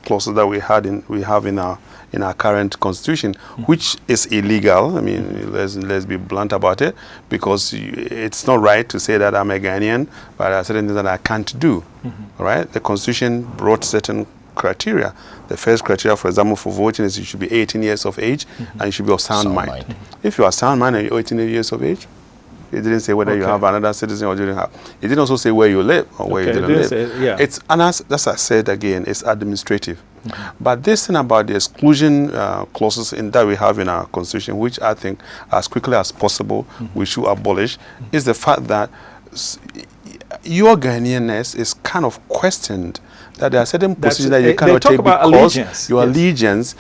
clauses that we have in our current constitution, which is illegal. I mean, let's be blunt about it, because it's not right to say that I'm a Ghanaian, but there are certain things that I can't do. All right? The constitution brought certain criteria. The first criteria, for example, for voting is you should be 18 years of age and you should be of sound mind. If you are sound mind and you're 18 years of age, it didn't say whether you have another citizen or you didn't have. It didn't also say where you live or where you didn't live. It's, and as I said again, it's administrative. But this thing about the exclusion clauses that we have in our constitution, which I think as quickly as possible we should abolish, is the fact that your Ghanaianness is kind of questioned. That there are certain positions that you cannot take because your allegiance.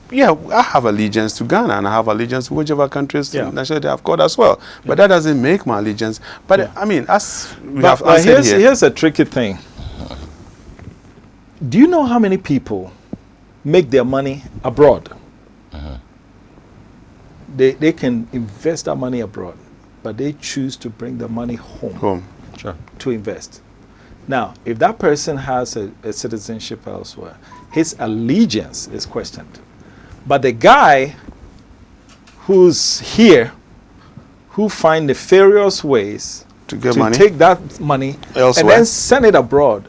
Yeah, I have allegiance to Ghana and I have allegiance to whichever countries nationality I've got as well. But that doesn't make my allegiance. But I mean, as we have answered here. Here's a tricky thing. Do you know how many people make their money abroad? They can invest that money abroad, but they choose to bring the money home. To invest. Now, if that person has a citizenship elsewhere, his allegiance is questioned. But the guy who's here, who find nefarious ways to take that money elsewhere and then send it abroad,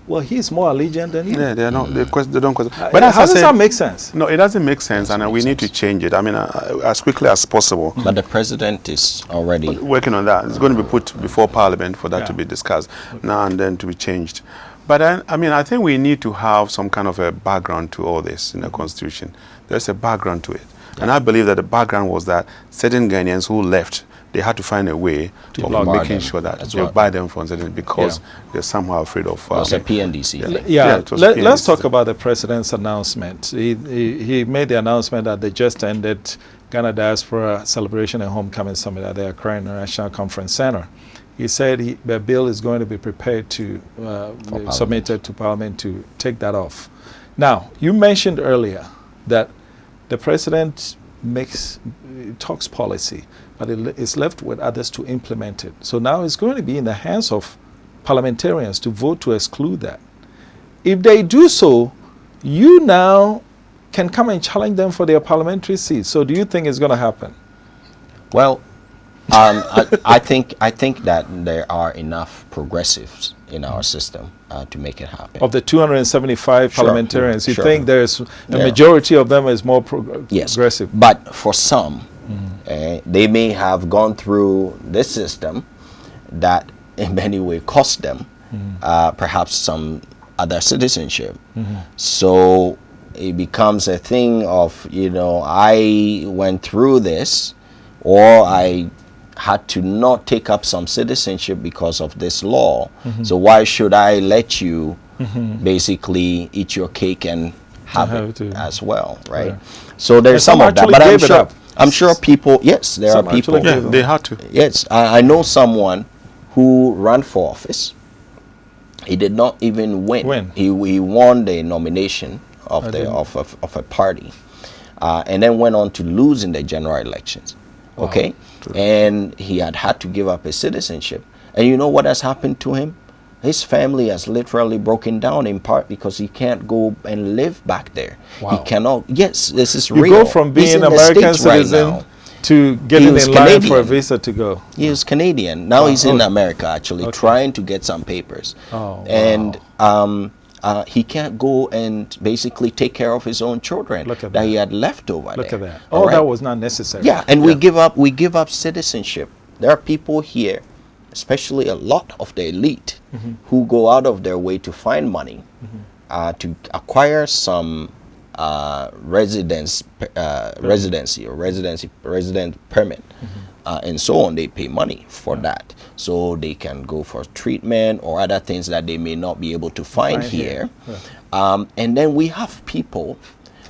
well, he's more allegiant than you. Yeah, they don't question. But how does that make sense? No, it doesn't make sense, and we need to change it. I mean, as quickly as possible. But the president is already working on that. It's going to be put before Parliament for that to be discussed now and then to be changed. But I mean, I think we need to have some kind of a background to all this in the Constitution. There's a background to it. And I believe that the background was that certain Ghanaians who left, they had to find a way of making sure that they buy them from certain, because they're somehow afraid of... it's a PNDC. Let's talk about the president's announcement. He made the announcement that they just ended Ghana Diaspora Celebration and Homecoming Summit at the Accra International Conference Center. He said the bill is going to be prepared to submitted to Parliament to take that off. Now, you mentioned earlier that the president talks policy, but it's left with others to implement it. So now it's going to be in the hands of parliamentarians to vote to exclude that. If they do so, you now can come and challenge them for their parliamentary seats. So do you think it's going to happen? Well, I think that there are enough progressives in our system to make it happen. Of the 275 parliamentarians, you think there's a majority of them is more progressive? But for some, they may have gone through this system that in many ways cost them perhaps some other citizenship. So it becomes a thing of, I went through this, or I had to not take up some citizenship because of this law. So why should I let you basically eat your cake and have it as well, right? So there's some of that, but I'm sure people, yes, there are people. Yeah, they had to. Yes, I know someone who ran for office. He did not even win. He won the nomination of a party, and then went on to lose in the general elections. Okay, and he had to give up his citizenship. And you know what has happened to him? His family has literally broken down, in part because he can't go and live back there. He cannot. Yes, this is real. You go from being an American citizen to getting in line for a visa to go. He is Canadian. Now he's in America, actually, trying to get some papers. And he can't go and basically take care of his own children that he had left over there. Look at that. That was not necessary. Yeah, and we give up citizenship. There are people here, especially a lot of the elite, who go out of their way to find money to acquire some resident permit, and so on. They pay money for that, so they can go for treatment or other things that they may not be able to find here. And then we have people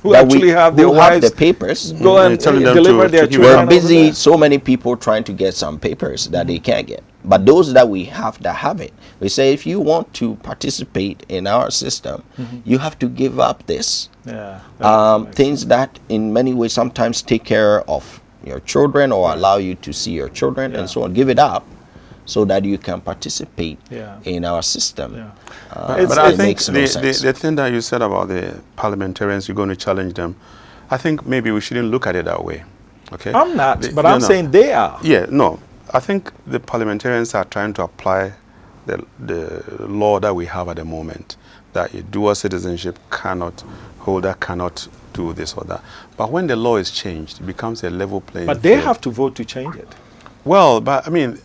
who actually have their wives the papers. Go and deliver their children. We're busy, so many people trying to get some papers that they can't get. But those that we have that have it, we say if you want to participate in our system, you have to give up this. Things that in many ways sometimes take care of your children or allow you to see your children and so on. Give it up so that you can participate in our system. But I think the thing that you said about the parliamentarians, you're going to challenge them, I think maybe we shouldn't look at it that way. Okay, I'm not, but I'm saying they are. Yeah, no. I think the parliamentarians are trying to apply the law that we have at the moment, that a dual citizenship holder cannot do this or that. But when the law is changed, it becomes a level playing field. But they have to vote to change it. Well, but I mean,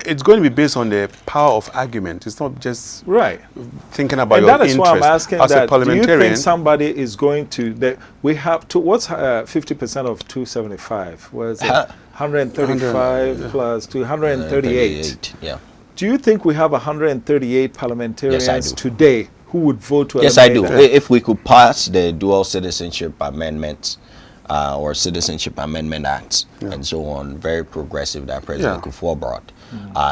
it's going to be based on the power of argument. It's not just thinking about your interest. And that is why I'm asking as that. A parliamentarian, do you think somebody is going to, we have to, what's 50% of 275? Where's it? 135 plus 238. Yeah. Do you think we have 138 parliamentarians today who would vote to eliminate I do. That? If we could pass the dual citizenship amendments or citizenship amendment acts and so on, very progressive that President Kufuor brought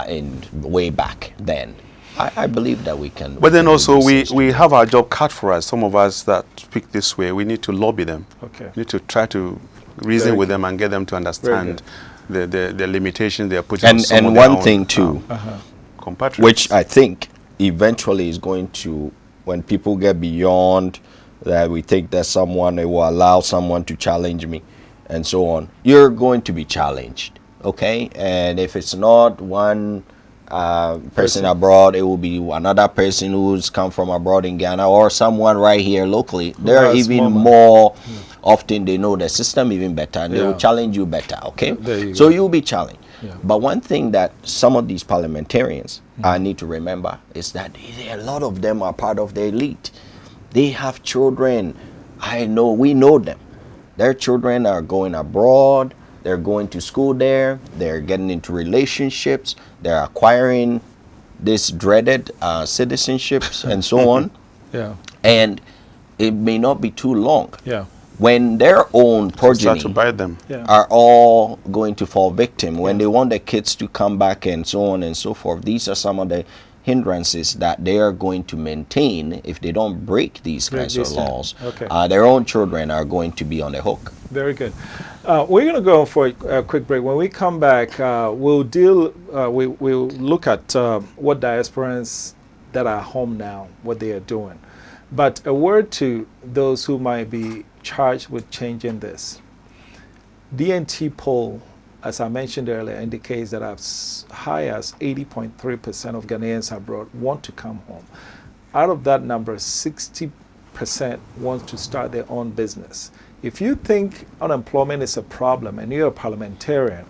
in way back then, I believe that we can. But then also we have our job cut for us. Some of us that speak this way, we need to lobby them. Okay. We need to try to reason with them and get them to understand the limitations they are putting on some and of one their thing own, too, compatriots, which I think eventually is going to, when people get beyond that, we think that someone will allow someone to challenge me and so on, you're going to be challenged, okay? And if it's not one person abroad, it will be another person who's come from abroad in Ghana or someone right here locally. They're even more often, they know the system even better and they will challenge you better, okay? So you'll be challenged. But one thing that some of these parliamentarians need to remember is that a lot of them are part of the elite. They have children. We know them. Their children are going abroad. They're going to school there. They're getting into relationships. They're acquiring this dreaded citizenships and so on. And it may not be too long. When their own progeny are all going to fall victim, when they want their kids to come back and so on and so forth, these are some of the hindrances that they are going to maintain if they don't break these kinds of laws. Their own children are going to be on the hook. Very good. We're going to go for a quick break. When we come back, we'll look at what diasporans that are home now, what they are doing. But a word to those who might be charged with changing this. DNT poll, as I mentioned earlier, indicates that as high as 80.3% of Ghanaians abroad want to come home. Out of that number, 60% want to start their own business. If you think unemployment is a problem and you're a parliamentarian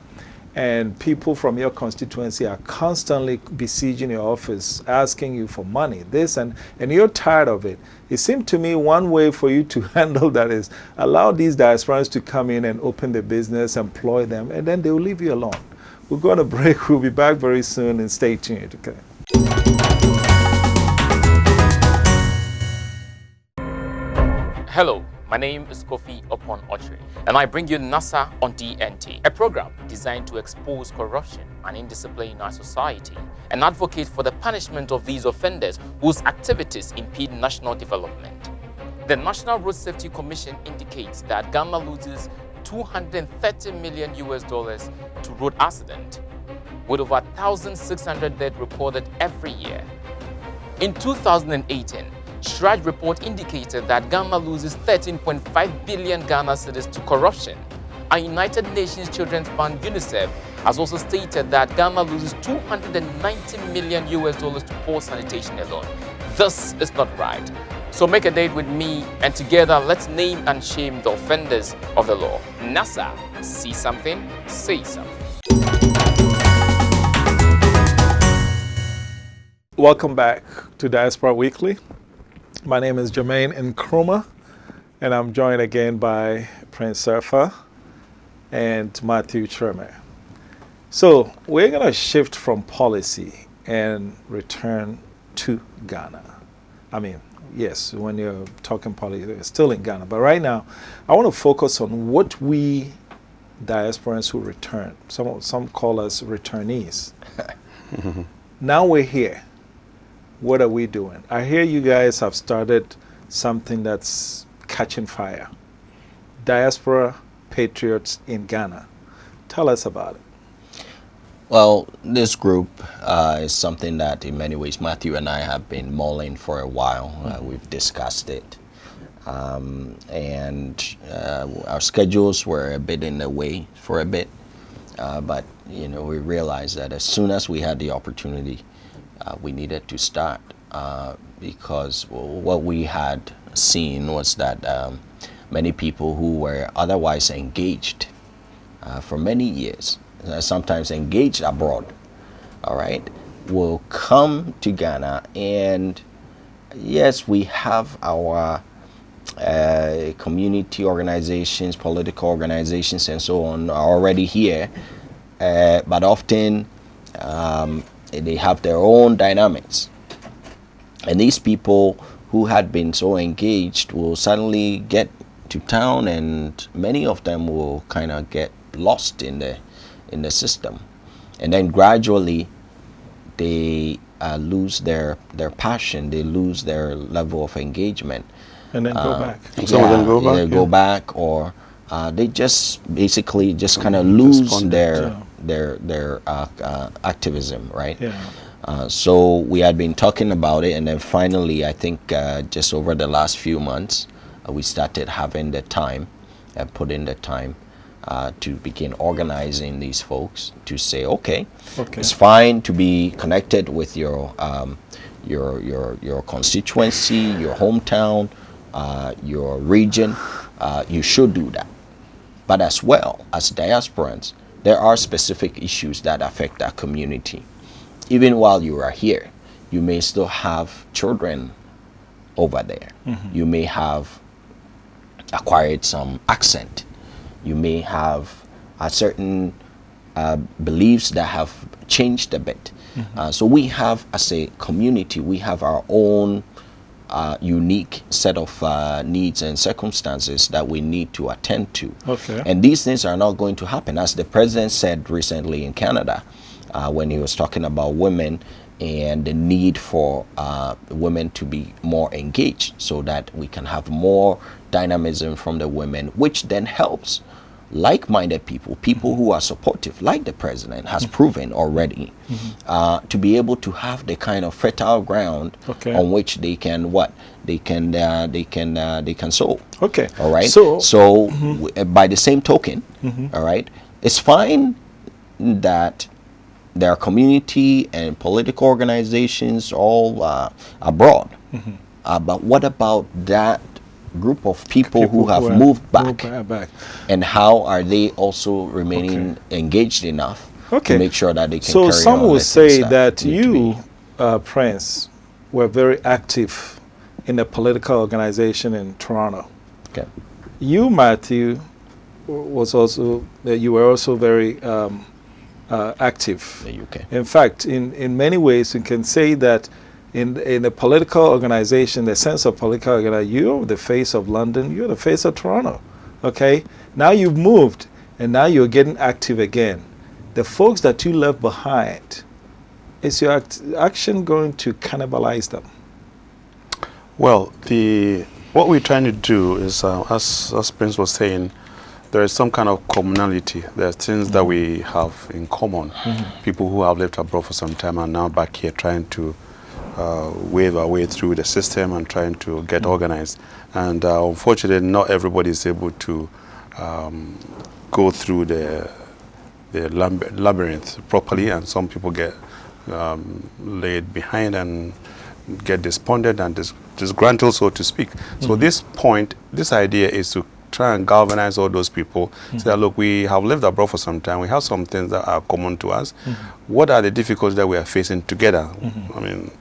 and people from your constituency are constantly besieging your office, asking you for money, this and you're tired of it, it seemed to me one way for you to handle that is allow these diasporans to come in and open the business, employ them, and then they will leave you alone. We're going to break. We'll be back very soon, and stay tuned. Okay. Hello, my name is Kofi Opon Ochre, and I bring you NASA on DNT, a program designed to expose corruption and indiscipline in our society and advocate for the punishment of these offenders whose activities impede national development. The National Road Safety Commission indicates that Ghana loses $230 million to road accident, with over 1,600 deaths recorded every year. In 2018, Shraj report indicated that Ghana loses 13.5 billion Ghana cedis to corruption. And United Nations Children's Fund UNICEF has also stated that Ghana loses $290 million to poor sanitation alone. This is not right. So make a date with me, and together let's name and shame the offenders of the law. NASA, see something, say something. Welcome back to Diaspora Weekly. My name is Jermaine Nkrumah, And I'm joined again by Prince Surfer and Matthew Jermaine. So we're going to shift from policy and return to Ghana. I mean, yes, when you're talking politics, it's still in Ghana. But right now, I want to focus on what we diasporans who return, some call us returnees. Now we're here. What are we doing? I hear you guys have started something that's catching fire. Diaspora Patriots in Ghana. Tell us about it. Well, this group is something that in many ways Matthew and I have been mulling for a while. We've discussed it. And our schedules were a bit in the way for a bit. But, you know, we realized that as soon as we had the opportunity, we needed to start because what we had seen was that many people who were otherwise engaged for many years, sometimes engaged abroad, all right, will come to Ghana. And yes, we have our community organizations, political organizations, and so on are already here, but often they have their own dynamics. And these people who had been so engaged will suddenly get to town, and many of them will kind of get lost in the system. And then gradually they lose their passion, they lose their level of engagement. And then go back. Some of them go back. They go back, or they just basically just kind of lose their activism, right? Yeah. So we had been talking about it, and then finally, I think just over the last few months, we started having the time and put in the time to begin organizing these folks to say, okay, it's fine to be connected with your constituency, your hometown, your region. You should do that. But as well as diasporans, there are specific issues that affect our community. Even while you are here, you may still have children over there. You may have acquired some accent. You may have a certain beliefs that have changed a bit. So we have, as a community, we have our own unique set of needs and circumstances that we need to attend to. And these things are not going to happen. As the president said recently in Canada, when he was talking about women and the need for women to be more engaged so that we can have more dynamism from the women, which then helps like-minded people who are supportive, like the president has proven already, to be able to have the kind of fertile ground on which they can they can sow. All right. So by the same token, all right, it's fine that there are community and political organizations all abroad, but what about that group of people who have moved back, and how are they also remaining engaged enough to make sure that they can carry on? So some will say that you, Prince, were very active in a political organization in Toronto. You, Matthew, was also you were also very active. The UK. In fact, in many ways, you can say that in a political organization, the sense of political organization, you're the face of London, you're the face of Toronto. Okay? Now you've moved, and now you're getting active again. The folks that you left behind, is your action going to cannibalize them? Well, what we're trying to do is, as Prince was saying, there is some kind of commonality. There are things that we have in common. People who have lived abroad for some time are now back here trying to wave our way through the system and trying to get organized. And unfortunately, not everybody is able to go through the labyrinth properly, and some people get laid behind and get despondent and disgruntled, so to speak. So this idea is to try and galvanize all those people, say that, look, we have lived abroad for some time, we have some things that are common to us. What are the difficulties that we are facing together? I mean,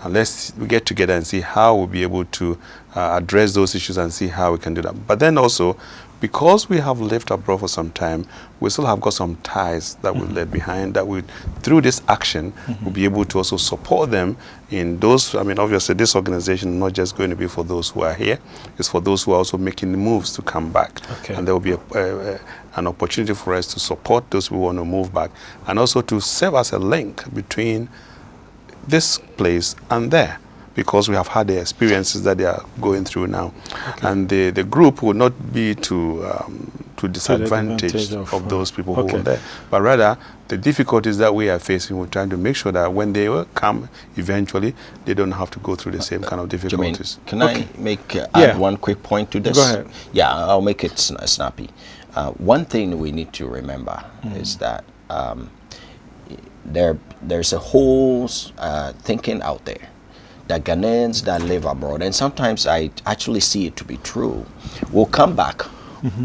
And let's get together and see how we'll be able to address those issues and see how we can do that. But then also, because we have lived abroad for some time, we still have got some ties that we left behind that we, through this action, we'll be able to also support them in those. I mean, obviously, this organization is not just going to be for those who are here, it's for those who are also making the moves to come back. Okay. And there will be an opportunity for us to support those who want to move back, and also to serve as a link between this place and there, because we have had the experiences that they are going through now. Okay. And the group will not be to disadvantage of those people who are there, but rather the difficulties that we are facing, we're trying to make sure that when they will come eventually, they don't have to go through the same kind of difficulties. Jermaine, can I make add one quick point to this? Go ahead. Yeah, I'll make it snappy. One thing we need to remember is that there's a whole thinking out there that Ghanaians that live abroad, and sometimes I actually see it to be true, will come back.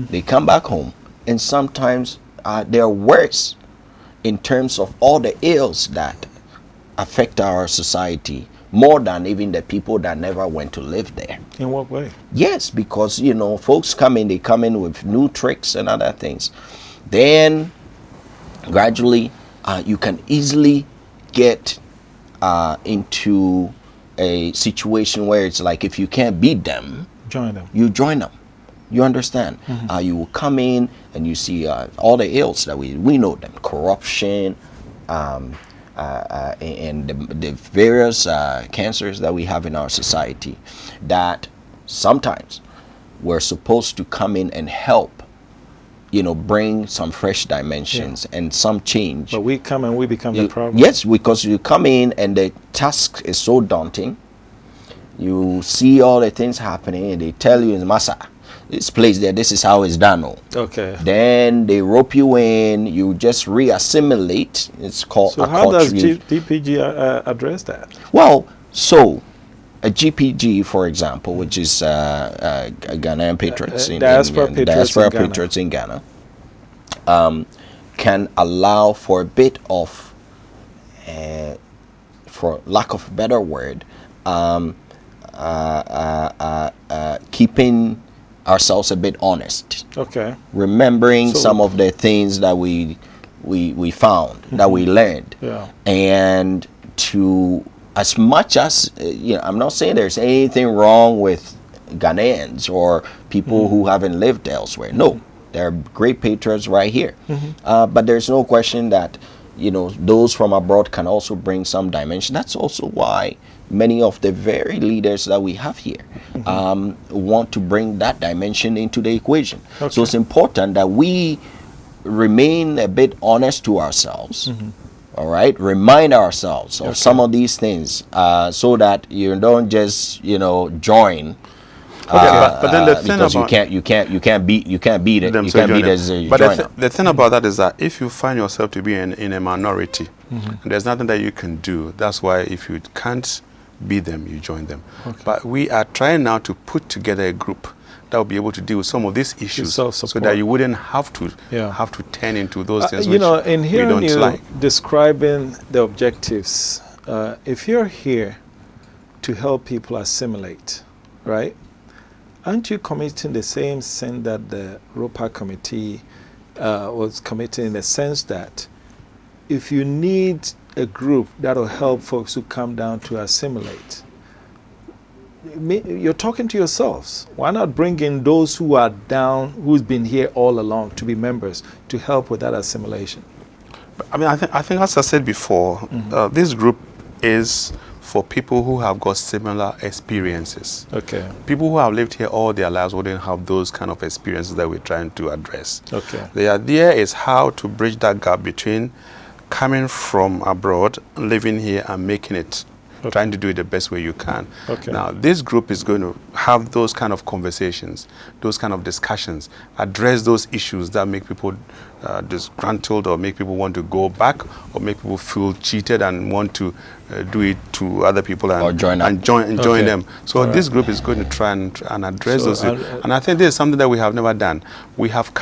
They come back home, and sometimes they're worse in terms of all the ills that affect our society, more than even the people that never went to live there. In what way? Yes, because, you know, folks come in, they come in with new tricks and other things. Then gradually you can easily get into a situation where it's like, if you can't beat them, join them. You join them. You understand? You will come in and you see all the ills that we know them, corruption, and the various cancers that we have in our society, that sometimes we're supposed to come in and help, you know, bring some fresh dimensions and some change. But we come and we become the problem. Yes, because you come in and the task is so daunting. You see all the things happening and they tell you in Masa, this place there, this is how it's done. Okay. Then they rope you in, you just re-assimilate. It's called so how does DPG address that? Well, so a GPG, for example, which is Ghanaian Patriots, Diaspora Patriots in Ghana, can allow for a bit of, for lack of a better word, keeping ourselves a bit honest. Okay. Remembering some of the things that we found, that we learned. Yeah. And to, as much as, you know, I'm not saying there's anything wrong with Ghanaians or people who haven't lived elsewhere. No, there are great patriots right here. But there's no question that, you know, those from abroad can also bring some dimension. That's also why many of the very leaders that we have here want to bring that dimension into the equation. Okay. So it's important that we remain a bit honest to ourselves. All right, remind ourselves of some of these things, so that you don't just, you know, join. But then the thing because about you can't beat it. You can't beat it as a But joiner. the thing about that is that if you find yourself to be in a minority, and there's nothing that you can do. That's why if you can't beat them, you join them. Okay. But we are trying now to put together a group that will be able to deal with some of these issues, so that you wouldn't have to turn into those things. You know, in we hearing don't you like. describing the objectives, if you're here to help people assimilate, right? Aren't you committing the same sin that the ROPA committee was committing, in the sense that if you need a group that will help folks who come down to assimilate, you're talking to yourselves. Why not bring in those who are down, who's been here all along, to be members, to help with that assimilation? I mean, I think as I said before, this group is for people who have got similar experiences. Okay. People who have lived here all their lives wouldn't have those kind of experiences that we're trying to address. Okay. The idea is how to bridge that gap between coming from abroad, living here, and making it, trying to do it the best way you can. Okay. Now, this group is going to have those kind of conversations, those kind of discussions, address those issues that make people disgruntled or make people want to go back or make people feel cheated and want to do it to other people and Or join up. join Okay. them. So All this right. group is going to try and address So, those. And I think this is something that we have never done. I have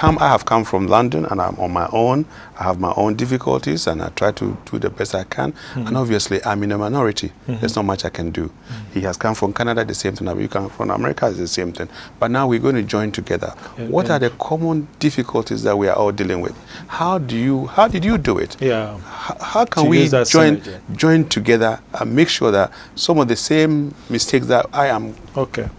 come from London and I'm on my own. I have my own difficulties and I try to do the best I can. And obviously I'm in a minority. There's not much I can do. He has come from Canada, the same thing. You come from America, it's the same thing. But now we're going to join together. What are the common difficulties that we are all dealing with? How did you do it? Yeah. How can To we use that synergy. join together and make sure that some of the same mistakes that I am Okay.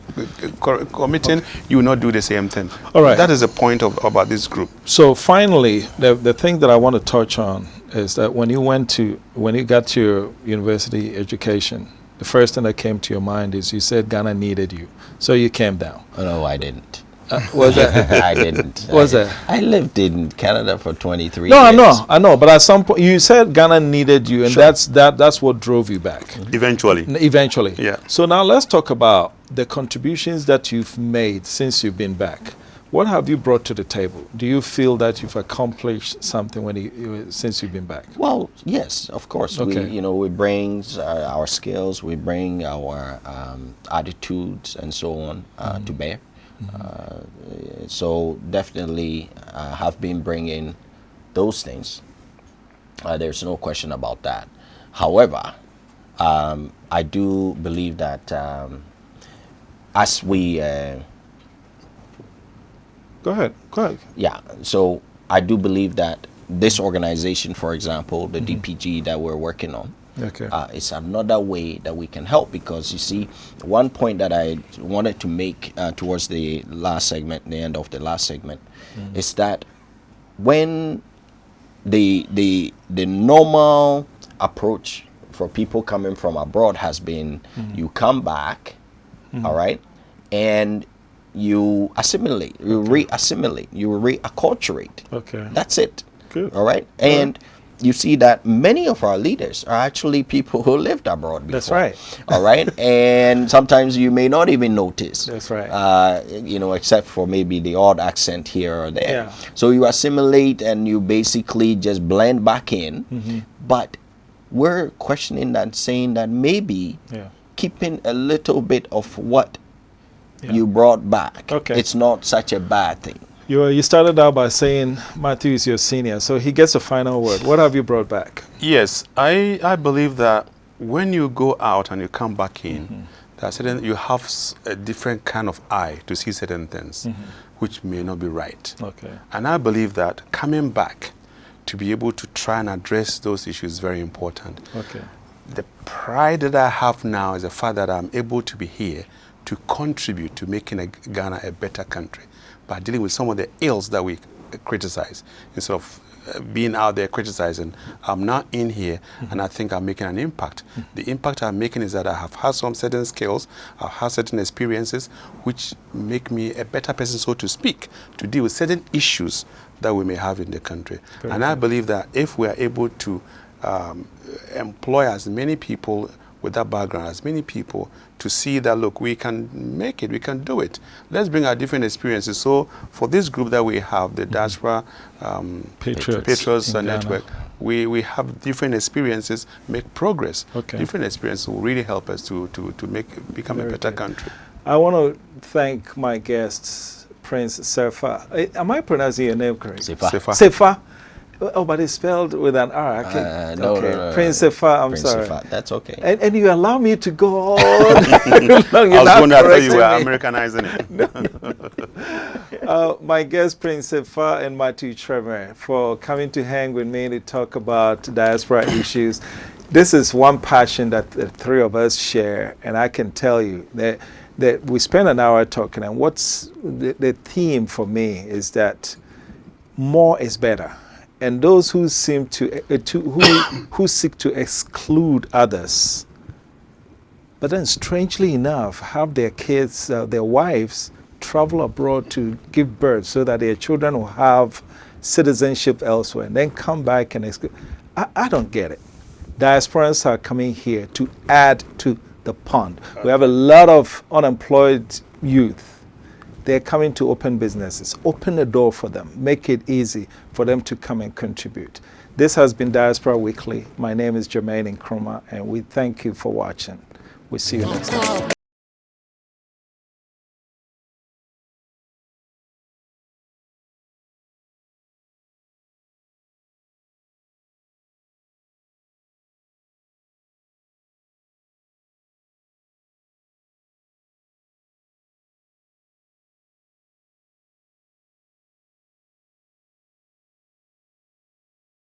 committing, you will not do the same thing. All right. That is the point about this group. So finally, the thing that I want to touch on is that when you got your university education, the first thing that came to your mind is you said Ghana needed you, so you came down. Oh, no, I didn't. Was that? I didn't. Was that? I lived in Canada for 23 No, years. I know. But at some point, you said Ghana needed you, and Sure. that's what drove you back. Eventually. Eventually. Yeah. So now let's talk about the contributions that you've made since you've been back. What have you brought to the table? Do you feel that you've accomplished something since you've been back? Well, yes, of course. Okay. We bring our skills, we bring our attitudes and so on to bear. So definitely have been bringing those things. There's no question about that. However, I do believe that as we Go ahead. yeah, so I do believe that this organization, for example, the DPG that we're working on, Okay. it's another way that we can help, because you see, one point that I wanted to make towards the last segment, the end of the last segment, is that when the normal approach for people coming from abroad has been you come back, all right, and you assimilate, you re-assimilate, you re-acculturate. Okay. That's it. Good. All right. And you see that many of our leaders are actually people who lived abroad before. That's right. All right. And sometimes you may not even notice. That's right. Except for maybe the odd accent here or there. Yeah. So you assimilate and you basically just blend back in. But we're questioning that, saying that maybe keeping a little bit of what you brought back, Okay. it's not such a bad thing. You started out by saying Matthew is your senior, so he gets a final word. What have you brought back? Yes, I believe that when you go out and you come back in, there are certain, you have a different kind of eye to see certain things, which may not be right. Okay. And I believe that coming back to be able to try and address those issues is very important. Okay. The pride that I have now is the fact that I'm able to be here to contribute to making Ghana a better country by dealing with some of the ills that we criticize. Instead of being out there criticizing, I'm now in here and I think I'm making an impact. The impact I'm making is that I have had some certain skills, I've had certain experiences which make me a better person, so to speak, to deal with certain issues that we may have in the country. And I believe that if we are able to employ as many people with that background, as many people, to see that, look, we can make it, we can do it. Let's bring our different experiences. So for this group that we have, the Diaspora Patriots Network, we have different experiences, make progress. Okay. Different experiences will really help us to become a better country. I want to thank my guests, Prince Sefa. Am I pronouncing your name correctly? Sefa. Oh, but it's spelled with an R. No, Prince Sefa, I'm sorry. Sefa, that's okay. And you allow me to go on. I was going to tell you we're Americanizing it. My guest, Prince Sefa and Matthew Jermaine, for coming to hang with me to talk about diaspora issues. This is one passion that the three of us share, and I can tell you that we spent an hour talking, and what's the theme for me is that more is better. And those who seem who seek to exclude others, but then strangely enough, have their kids, their wives, travel abroad to give birth so that their children will have citizenship elsewhere, and then come back and exclude. I don't get it. Diasporans are coming here to add to the pond. We have a lot of unemployed youth, They're coming to open businesses. Open the door for them. Make it easy for them to come and contribute. This has been Diaspora Weekly. My name is Jermaine Nkrumah, and we thank you for watching. We'll see you next time.